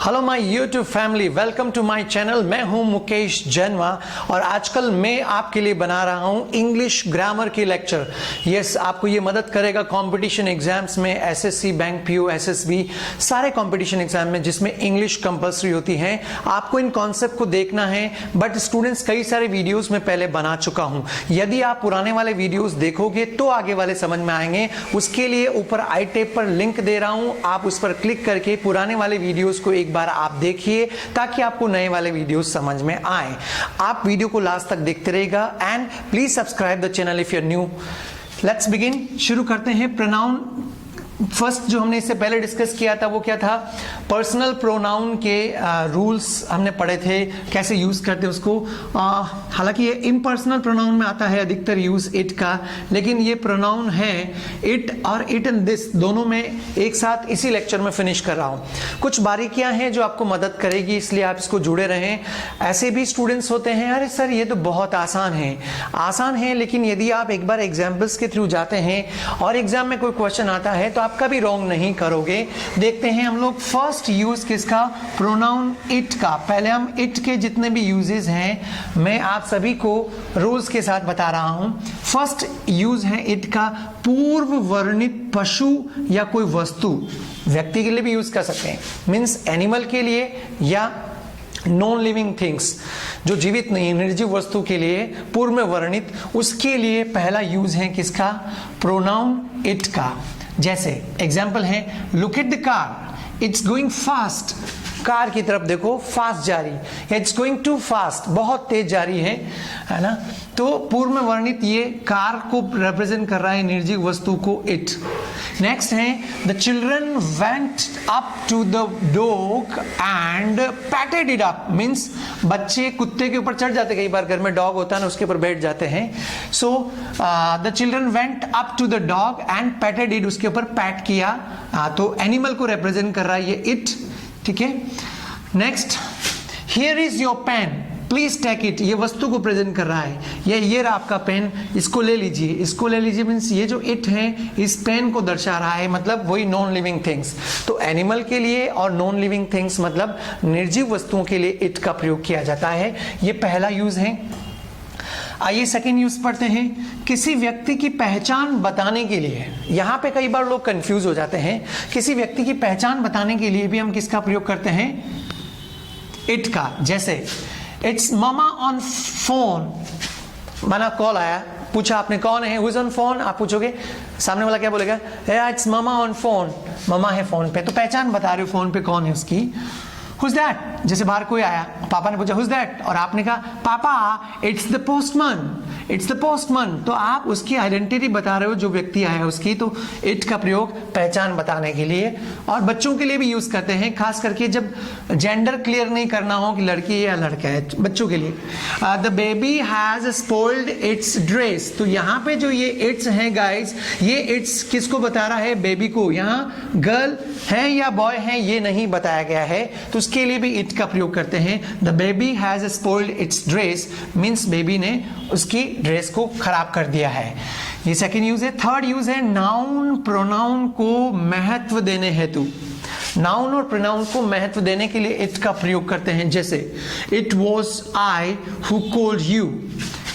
Hello my YouTube family, welcome to my channel. मैं हूं मुकेश जैनवा और आजकल मैं आपके लिए बना रहा हूं इंग्लिश ग्रामर की लेक्चर। यस, आपको ये मदद करेगा कंपटीशन एग्जाम्स में, एसएससी, बैंक पीओ, एसएसबी, सारे कंपटीशन एग्जाम में जिसमें इंग्लिश कंपलसरी होती है। आपको इन कॉन्सेप्ट को देखना है, बट स्टूडेंट्स कई सारे वीडियोस में पहले बना चुका हूं। यदि आप पुराने वाले वीडियोस देखोगे तो आगे वाले समझ में आएंगे। उसके लिए ऊपर आई टैब पर लिंक दे रहा हूं, आप उस पर क्लिक करके पुराने वाले वीडियोस को एक बार आप देखिए ताकि आपको नए वाले वीडियोस समझ में आए। आप वीडियो को लास्ट तक देखते रहिएगा and please subscribe the channel if you are new. Let's begin, शुरू करते हैं। प्रोनाउन फर्स्ट जो हमने इससे पहले डिस्कस किया था वो क्या था? पर्सनल प्रोनाउन के रूल्स हमने पढ़े थे, कैसे यूज करते उसको। हालांकि ये इम्पर्सनल प्रोनाउन में आता है अधिकतर यूज इट का, लेकिन ये प्रोनाउन है इट और इट एंड दिस दोनों में एक साथ इसी लेक्चर में फिनिश कर रहा हूं। कुछ बारीकियां हैं जो आपको मदद करेगी, इसलिए आप इसको जुड़े रहें। ऐसे भी स्टूडेंट्स होते हैं, अरे सर ये तो बहुत आसान है, लेकिन यदि आप एक बार एग्जाम्पल्स के थ्रू जाते हैं और एग्जाम में कोई क्वेश्चन आता है तो आप कभी रॉन्ग नहीं करोगे। देखते हैं हम लोग फर्स्ट यूज किसका? प्रोनाउन इट का। पहले हम इट के जितने भी यूजेस हैं मैं आप सभी को रूल्स के साथ बता रहा हूं। फर्स्ट यूज है इट का, पूर्व वर्णित पशु या कोई वस्तु, व्यक्ति के लिए भी यूज कर सकते हैं, मीन्स एनिमल के लिए या नॉन लिविंग थिंग्स, जो जीवित नहीं है, निर्जीव वस्तु के लिए पूर्व में वर्णित, उसके लिए पहला यूज है किसका? प्रोनाउन इट का। जैसे एग्जाम्पल है, look at the car, it's going fast. Car की तरफ देखो, फास्ट जा रही, इट्स गोइंग टू फास्ट, बहुत तेज जा रही है ना। तो पूर्व में वर्णित ये कार को रिप्रेजेंट कर रहा है, निर्जीव वस्तु को इट। नेक्स्ट है, the children went up to the dog and patted it up, means बच्चे कुत्ते के ऊपर चढ़ जाते, कई बार घर में डॉग होता है ना, उसके ऊपर बैठ जाते हैं। So the children went up to the dog and patted it, उसके ऊपर पैट किया। तो एनिमल को रिप्रेजेंट कर रहा है ये इट, ठीक है। Next, here is your pen, please take it, ये वस्तु को प्रेजेंट कर रहा है। ये रहा आपका पेन, इसको ले लीजिए, इसको ले लीजिए, मीन्स ये जो इट है इस पेन को दर्शा रहा है, मतलब वही नॉन लिविंग थिंग्स। तो एनिमल के लिए और नॉन लिविंग थिंग्स मतलब निर्जीव वस्तुओं के लिए इट का प्रयोग किया जाता है। ये पहला यूज है। आइए सेकेंड यूज पढ़ते हैं। किसी व्यक्ति की पहचान बताने के लिए, यहां पे कई बार लोग कंफ्यूज हो जाते हैं। किसी व्यक्ति की पहचान बताने के लिए भी हम किसका प्रयोग करते हैं? इट का। जैसे इट्स मामा ऑन फोन, माना कॉल आया, पूछा आपने कौन है, हु इज ऑन फोन, आप पूछोगे, सामने वाला क्या बोलेगा? इट्स मामा ऑन फोन, मामा है फोन पे। तो पहचान बता रहे हो फोन पे कौन है उसकी। Who's that? जैसे बाहर कोई आया, पापा ने पूछा Who's that? और आपने कहा पापा it's the postman, it's the postman. तो आप उसकी आइडेंटिटी बता रहे हो, जो व्यक्ति आया है उसकी। तो इट का प्रयोग पहचान बताने के लिए, और बच्चों के लिए भी यूज करते हैं, खास करके जब जेंडर क्लियर नहीं करना हो कि लड़की है या लड़का है, बच्चों के लिए। The baby has spoiled it's dress, तो यहाँ पे जो ये इट्स है गाइज, ये इट्स किसको बता रहा है? बेबी को। यहाँ गर्ल है या बॉय है ये नहीं बताया गया है, तो उसके लिए भी इट का प्रयोग करते हैं। The baby has spoiled it's dress, means baby ने उसकी ड्रेस को खराब कर दिया है। ये सेकेंड यूज है। थर्ड यूज है, नाउन प्रोनाउन को महत्व देने हेतु, नाउन और प्रोनाउन को महत्व देने के लिए इट का प्रयोग करते हैं। जैसे it was I who called you,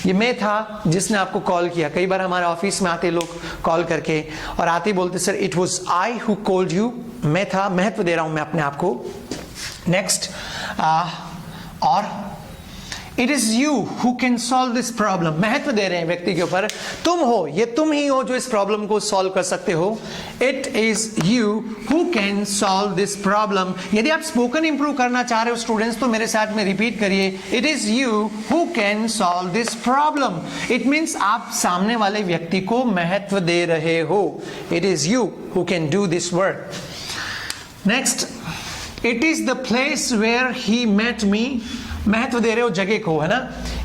ये मैं था जिसने आपको कॉल किया। कई बार हमारे ऑफिस में आते लोग कॉल करके और आते बोलते sir it was I who called you, मैं था, महत्व दे रहा हूं मैं अपने आप को। नेक्स्ट, और it is you who can solve this problem, महत्व दे रहे हैं व्यक्ति के ऊपर, तुम हो, ये तुम ही हो जो इस प्रॉब्लम को सॉल्व कर सकते हो। It is you who can solve this problem. यदि आप स्पोकन इंप्रूव करना चाह रहे हो स्टूडेंट्स, तो मेरे साथ में रिपीट करिए, it is you who can solve this problem. It means आप सामने वाले व्यक्ति को महत्व दे रहे हो। It is you who can do this work. Next, it is the place where he met me, महत्व दे रहे हो जगह को, है ना,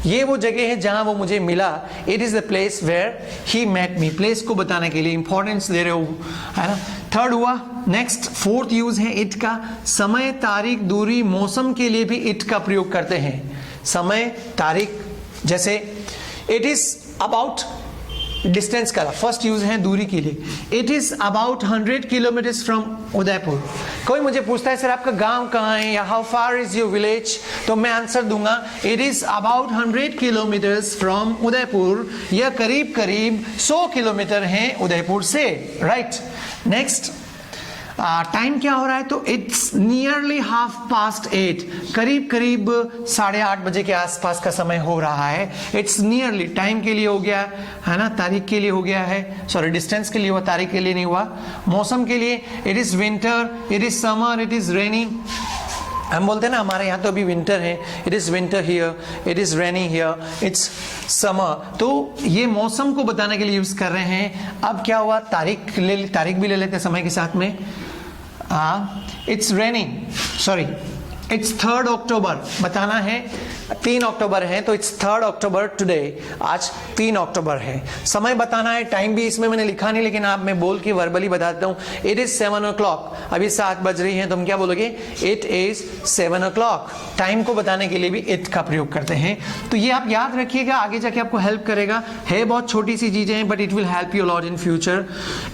ये वो जगह है जहां वो मुझे मिला। It is the place where he met me, place को बताने के लिए इंपॉर्टेंस दे रहे हो, है ना। थर्ड हुआ। नेक्स्ट, फोर्थ यूज है इट का, समय, तारीख, दूरी, मौसम के लिए भी इट का प्रयोग करते हैं। समय, तारीख, जैसे इट इज अबाउट डिस्टेंस का, फर्स्ट यूज है दूरी के लिए। It is about 100 kilometres from Udaipur. कोई मुझे पूछता है सर आपका गांव कहाँ है या how far is your village, तो मैं आंसर दूंगा it is about 100 kilometres from Udaipur. यह करीब करीब 100 किलोमीटर है उदयपुर से, राइट। नेक्स्ट, टाइम क्या हो रहा है, तो इट्स नियरली 8:30, करीब करीब 8:30 बजे के आसपास का समय हो रहा है। इट्स नियरली टाइम के लिए हो गया है ना, तारीख के लिए हो गया है, सॉरी डिस्टेंस के लिए हुआ, तारीख के लिए नहीं हुआ। मौसम के लिए it is winter, it is summer, it is rainy. हम बोलते हैं ना हमारे यहाँ तो अभी विंटर है, it is winter here, it is rainy here, it's summer. तो ये मौसम को बताने के लिए यूज कर रहे हैं। अब क्या हुआ, तारीख भी ले लेते हैं समय के साथ में। इट्स रेनिंग, सॉरी इट्स 3 अक्टूबर बताना है, 3 अक्टूबर है तो इट्स 3 अक्टूबर टुडे, आज 3 अक्टूबर है। समय बताना है, टाइम भी इसमें मैंने लिखा नहीं लेकिन आप मैं बोल के वर्बली बताता हूँ। इट इज 7 o'clock, अभी 7 बज रही है, तो हम क्या बोलोगे, इट इज 7 o'clock। टाइम को बताने के लिए भी इट का प्रयोग करते हैं। तो ये आप याद रखिएगा, आगे जाके आपको हेल्प करेगा। है बहुत छोटी सी चीजें हैं but it will help you lot in future.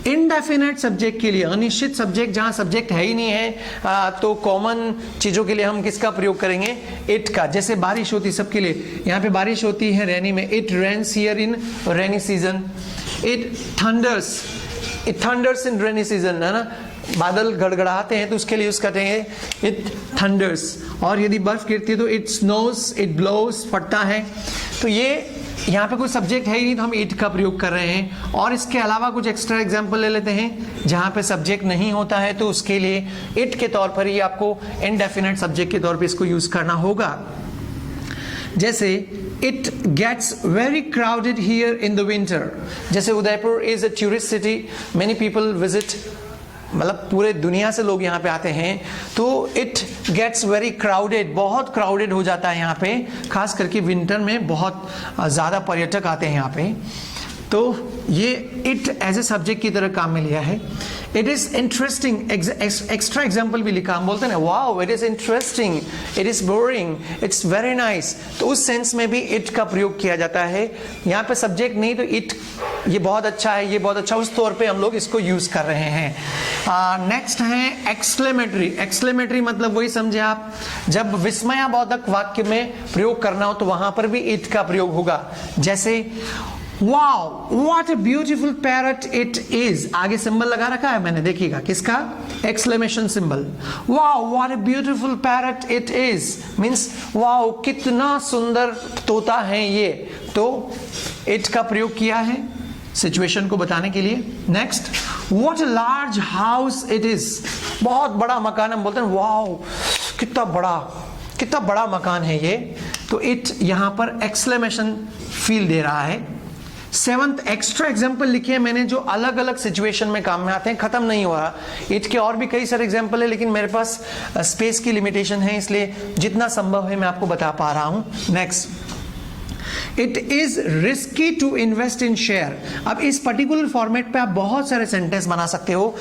Indefinite subject के लिए, अनिश्चित सब्जेक्ट जहां सब्जेक्ट है ही नहीं है, तो कॉमन चीजों के लिए हम किसका प्रयोग करेंगे, इट का। जैसे बारिश होती सबके लिए, यहाँ पे बारिश होती है रेनी में, it rains here in rainy season. It thunders in rainy season, है ना, बादल गड़गड़ाते हैं तो उसके लिए यूज करते हैं इट थंडर्स। और यदि बर्फ गिरती है तो इट स्नोज, इट ब्लोज, फटता है। तो ये यहाँ पे कोई सब्जेक्ट है ही नहीं तो हम इट का प्रयोग कर रहे हैं। और इसके अलावा कुछ एक्स्ट्रा एग्जाम्पल ले लेते हैं जहां पे सब्जेक्ट नहीं होता है, तो उसके लिए इट के तौर पर ही आपको इनडेफिनेट सब्जेक्ट के तौर पे इसको यूज करना होगा। जैसे it gets very crowded here in the winter. जैसे Udaipur is a tourist city, many people visit, मतलब पूरे दुनिया से लोग यहाँ पे आते हैं, तो इट गेट्स वेरी क्राउडेड, बहुत क्राउडेड हो जाता है यहाँ पे, खास करके विंटर में बहुत ज़्यादा पर्यटक आते हैं यहाँ पे। तो ये इट एज ए सब्जेक्ट की तरह काम में लिया है। It is interesting, extra example भी लिखा, हम बोलते हैं ना wow it is interesting, it is boring, it's very nice, तो उस सेंस में भी इट का प्रयोग किया जाता है। यहाँ पे सब्जेक्ट नहीं तो इट, ये बहुत अच्छा है, ये बहुत अच्छा, उस तौर पे हम लोग इसको यूज कर रहे हैं। नेक्स्ट है एक्सक्लेमेटरी। एक्सक्लेमेटरी मतलब वही समझे आप, जब विस्मयाबोधक वाक्य में प्रयोग करना हो तो वहां पर भी इट का प्रयोग होगा। जैसे wow what a beautiful parrot it is, आगे सिंबल लगा रखा है मैंने, देखिएगा किसका, exclamation symbol. Wow what a beautiful parrot it is means wow कितना सुंदर तोता है ये, तो इट का प्रयोग किया है सिचुएशन को बताने के लिए। Next, what a large house it is, बहुत बड़ा मकान, हम बोलते हैं वाओ कितना बड़ा मकान है ये, तो इट यहां पर एक्सक्लेमेशन फील दे रहा है। 7th एक्स्ट्रा एग्जाम्पल लिखे हैं मैंने जो अलग अलग सिचुएशन में काम में आते हैं, खत्म नहीं हो रहा। इट के और भी कई सारे एग्जाम्पल है लेकिन मेरे पास स्पेस की लिमिटेशन है, इसलिए जितना संभव है मैं आपको बता पा रहा हूं। Next, it is risky to invest in share. अब इस पर्टिकुलर फॉर्मेट पे आप बहुत सारे सेंटेंस बना सकते हो।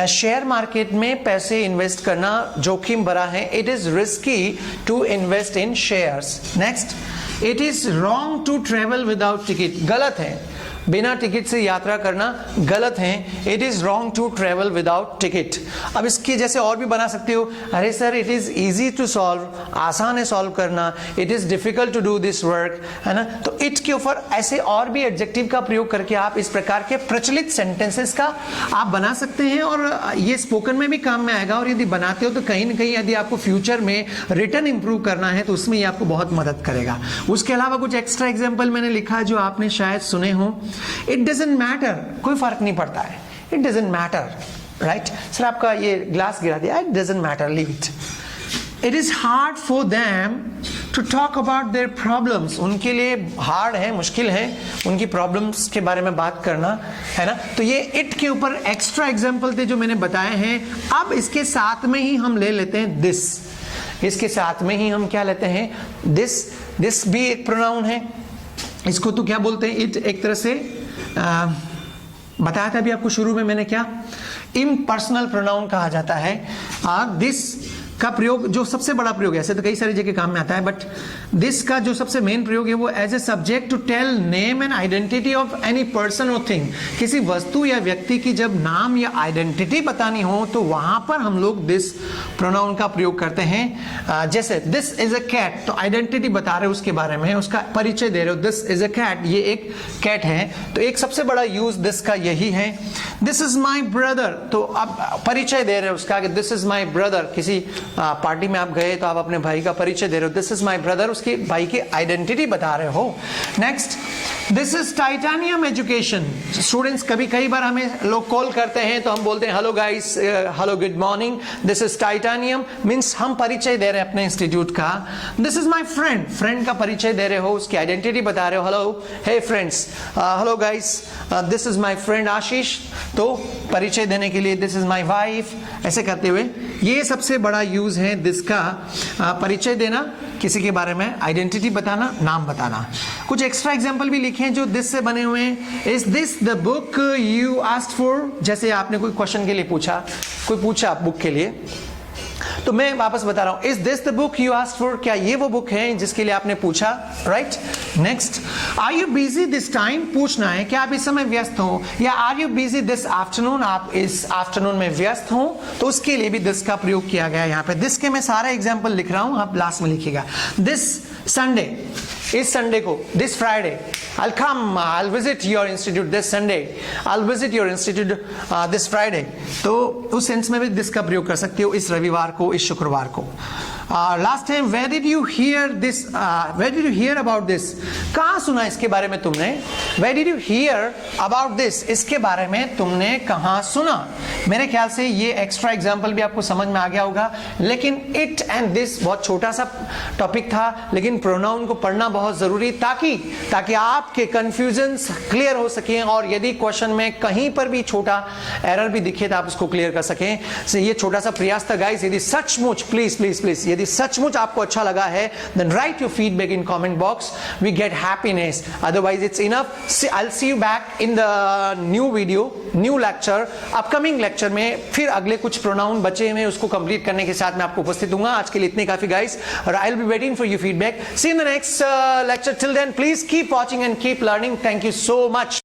शेयर मार्केट में पैसे इन्वेस्ट करना जोखिम भरा है, it is risky to invest in shares. Next, it is wrong to travel without ticket, गलत है, बिना टिकट से यात्रा करना गलत है। It is wrong to travel without ticket. अब इसके जैसे और भी बना सकते हो, अरे sir it is easy to solve, आसान है सॉल्व करना, it is difficult to do this work, है ना। तो इट के ऊपर ऐसे और भी एडजेक्टिव का प्रयोग करके आप इस प्रकार के प्रचलित सेंटेंसेस का आप बना सकते हैं और ये स्पोकन में भी काम में आएगा। और यदि बनाते हो तो कहीं ना कहीं यदि आपको फ्यूचर में रिटर्न इंप्रूव करना है तो उसमें ये आपको बहुत मदद करेगा। उसके अलावा कुछ एक्स्ट्रा एग्जाम्पल मैंने लिखा जो आपने शायद सुने हो। इट डजंट मैटर, कोई फर्क नहीं पड़ता है, it doesn't matter, right. Sir आपका ये ग्लास गिरा दिया, it doesn't matter, leave it. It is hard for them to talk about their problems, उनके लिए हार्ड है, मुश्किल है उनकी प्रॉब्लम्स के बारे में बात करना, है ना। तो ये इट के ऊपर एक्स्ट्रा एग्जाम्पल थे जो मैंने बताए हैं। अब इसके साथ में ही हम ले लेते हैं दिस, इसके साथ में ही हम क्या लेते हैं, दिस। दिस भी एक प्रोनाउन है, इसको तो क्या बोलते हैं, इट एक तरह से बताया था अभी आपको शुरू में मैंने क्या, इम्पर्सनल प्रोनाउन कहा जाता है। दिस का प्रयोग, जो सबसे बड़ा प्रयोग है, ऐसे तो कई सारी जगह काम में आता है, बट दिस का जो सबसे मेन प्रयोग है वो as a subject to tell name and identity of any person और थिंग। किसी वस्तु या व्यक्ति की जब नाम या आइडेंटिटी बतानी हो तो वहां पर हम लोग दिस प्रोनाउन का प्रयोग करते हैं। जैसे दिस इज अ कैट, तो आइडेंटिटी बता रहे हो उसके बारे में, उसका परिचय दे रहे हो, दिस इज अ कैट, ये एक कैट है। तो एक सबसे बड़ा यूज दिस का यही है। दिस इज माई ब्रदर, तो आप परिचय दे रहे हो उसका कि दिस इज माई ब्रदर। किसी पार्टी में आप गए तो आप अपने भाई का परिचय दे रहे हो, दिस इज माई ब्रदर, उसके भाई की आइडेंटिटी बता रहे हो। Next, this is titanium education. Students, कई बार हमें लोग कॉल करते हैं तो हम बोलते हैं hello guys, hello good morning, this is titanium, means हम परिचय दे रहे हैं अपने इंस्टीट्यूट का। This is my friend, friend का परिचय दे रहे हो, उसकी आइडेंटिटी बता रहे हो, hello hey friends, hello guys, this is my friend Ashish, तो परिचय देने के लिए दिस इज माई वाइफ, ऐसे करते हुए ये सबसे बड़ा यूज है दिस का, परिचय देना, किसी के बारे में आइडेंटिटी बताना, नाम बताना। कुछ एक्स्ट्रा एग्जांपल भी लिखे हैं जो दिस से बने हुए हैं। Is this the book you asked for, जैसे आपने कोई क्वेश्चन के लिए पूछा, कोई पूछा बुक के लिए, तो मैं वापस बता रहा हूं, is this the book you asked for, क्या ये वो बुक है जिसके लिए आपने पूछा, right. Next, are you busy this time, पूछना है क्या आप इस समय व्यस्त हो, या are you busy this afternoon, आप इस आफ्टरनून में व्यस्त हो, तो उसके लिए भी दिस का प्रयोग किया गया है। यहाँ पे दिस के मैं सारे एग्जाम्पल लिख रहा हूं, आप लास्ट में लिखिएगा। दिस संडे, इस संडे को, this Friday, I'll come, I'll visit your institute this Sunday, I'll visit your institute this Friday, तो उस सेंस में भी दिस का प्रयोग कर सकते हो, इस रविवार को, इस शुक्रवार को। Last time, where did you hear this, where did you hear about this, कहाँ सुना इसके बारे में तुमने, where did you hear about this, इसके बारे में तुमने कहाँ सुना। मेरे ख्याल से ये एक्स्ट्रा एग्जाम्पल भी आपको समझ में आ गया होगा, लेकिन इट एंड दिस बहुत छोटा सा टॉपिक था, लेकिन प्रोनाउन को पढ़ना बहुत जरूरी, ताकि आपके कंफ्यूजन्स क्लियर हो सकें, और यदि क्वेश्चन में कहीं पर भी छोटा एरर भी दिखे तो आप उसको क्लियर कर सकें। so, ये छोटा सा प्रयास था गाइस। यदि सचमुच, प्लीज यदि सचमुच आपको अच्छा लगा है, then write your feedback in comment box, we get happiness, otherwise it's enough. I will see you back in the new video, new lecture, upcoming lecture में फिर अगले कुछ प्रोनाउन बचे हुए उसको कंप्लीट करने के साथ मैं आपको उपस्थित दूंगा। आज के लिए इतने काफी गाइस, और I will be waiting for your feedback. See in the next lecture. Till then, please keep watching and keep learning. Thank you so much.